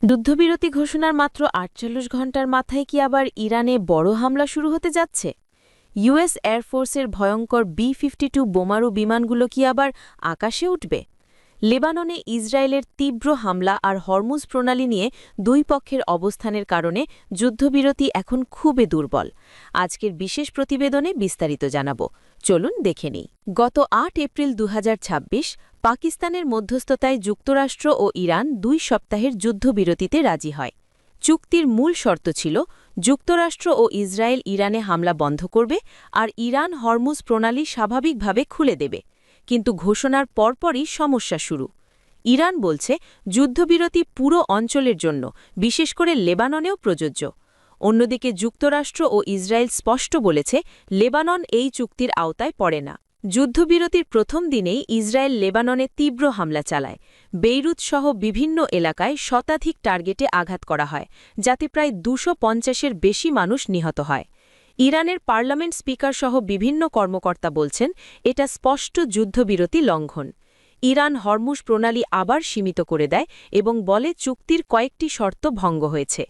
যুদ্ধবিরতি ঘোষণার মাত্র ৪৮ ঘণ্টার মাথায় কি আবার ইরানে বড় হামলা শুরু হতে যাচ্ছে? ইউএস এয়ারফোর্সের ভয়ঙ্কর বি-52 বোমারু বিমানগুলো কি আবার আকাশে উঠবে? লেবাননে ইসরায়েলের তীব্র হামলা আর হরমুজ প্রণালী নিয়ে দুই পক্ষের অবস্থানের কারণে যুদ্ধবিরতি এখন খুবই দুর্বল। আজকের বিশেষ প্রতিবেদনে বিস্তারিত জানাব। চলুন দেখে নিই। গত ৮ এপ্রিল ২০২৬ পাকিস্তানের মধ্যস্থতায় যুক্তরাষ্ট্র ও ইরান ২ সপ্তাহের যুদ্ধবিরতিতে রাজি হয়। চুক্তির মূল শর্ত ছিল যুক্তরাষ্ট্র ও ইসরায়েল ইরানে হামলা বন্ধ করবে আর ইরান হরমুজ প্রণালী স্বাভাবিকভাবে খুলে দেবে। কিন্তু ঘোষণার পরপরই সমস্যা শুরু। ইরান বলছে যুদ্ধবিরতি পুরো অঞ্চলের জন্য, বিশেষ করে লেবাননেও প্রযোজ্য। অন্যদিকে যুক্তরাষ্ট্র ও ইসরায়েল স্পষ্ট বলেছে লেবানন এই চুক্তির আওতায় পড়ে না। যুদ্ধবিরতির প্রথম দিনেই ইসরায়েল লেবাননে তীব্র হামলা চালায়। বেইরুত সহ বিভিন্ন এলাকায় শতাধিক টার্গেটে আঘাত করা হয়, যাতে প্রায় ২৫০-এর বেশি মানুষ নিহত হয়। ইরানের পার্লামেন্ট স্পিকার সহ বিভিন্ন কর্মকর্তা বলছেন এটা স্পষ্ট যুদ্ধবিরতি লঙ্ঘন। ইরান হরমুজ প্রণালী আবার সীমিত করে দেয় এবং বলে চুক্তির কয়েকটি শর্ত ভঙ্গ হয়েছে।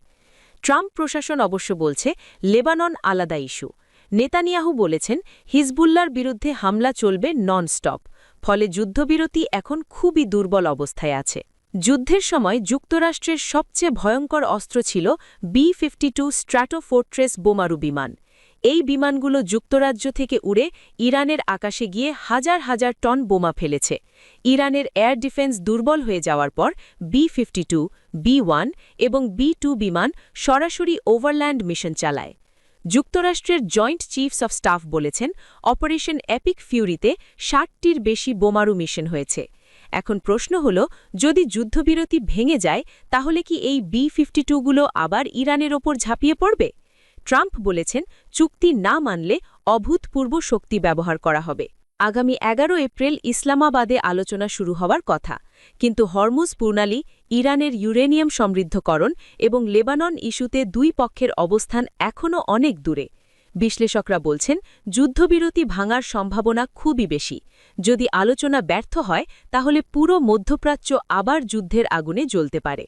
ট্রাম্প প্রশাসন অবশ্য বলছে লেবানন আলাদা ইস্যু। নেতানিয়াহু বলেছেন হিজবুল্লার বিরুদ্ধে হামলা চলবে নন-স্টপ, ফলে যুদ্ধবিরতি এখন খুবই দুর্বল অবস্থায় আছে। যুদ্ধের সময় যুক্তরাষ্ট্রের সবচেয়ে ভয়ঙ্কর অস্ত্র ছিল বি-52 স্ট্র্যাটোফোর্ট্রেস বোমারু বিমান। এই বিমানগুলো যুক্তরাজ্য থেকে উড়ে ইরানের আকাশে গিয়ে হাজার হাজার টন বোমা ফেলেছে। ইরানের এয়ার ডিফেন্স দুর্বল হয়ে যাওয়ার পর বি-52, বি-1 এবং বি-2 বিমান সরাসরি ওভারল্যান্ড মিশন চালায়। যুক্তরাষ্ট্রের জয়েন্ট চিফস অফ স্টাফ বলেছেন অপারেশন এপিক ফিউরিতে ৬০টির বেশি বোমারু মিশন হয়েছে। এখন প্রশ্ন হল, যদি যুদ্ধবিরতি ভেঙে যায় তাহলে কি এই বি-52গুলো আবার ইরানের ওপর ঝাঁপিয়ে পড়বে? ট্রাম্প বলেছেন চুক্তি না মানলে অভূতপূর্ব শক্তি ব্যবহার করা হবে। আগামী ১১ এপ্রিল ইসলামাবাদে আলোচনা শুরু হওয়ার কথা, কিন্তু হরমুজ প্রণালী, ইরানের ইউরেনিয়াম সমৃদ্ধকরণ এবং লেবানন ইস্যুতে দুই পক্ষের অবস্থান এখনও অনেক দূরে। বিশ্লেষকরা বলছেন যুদ্ধবিরতি ভাঙার সম্ভাবনা খুবই বেশি। যদি আলোচনা ব্যর্থ হয় তাহলে পুরো মধ্যপ্রাচ্য আবার যুদ্ধের আগুনে জ্বলতে পারে।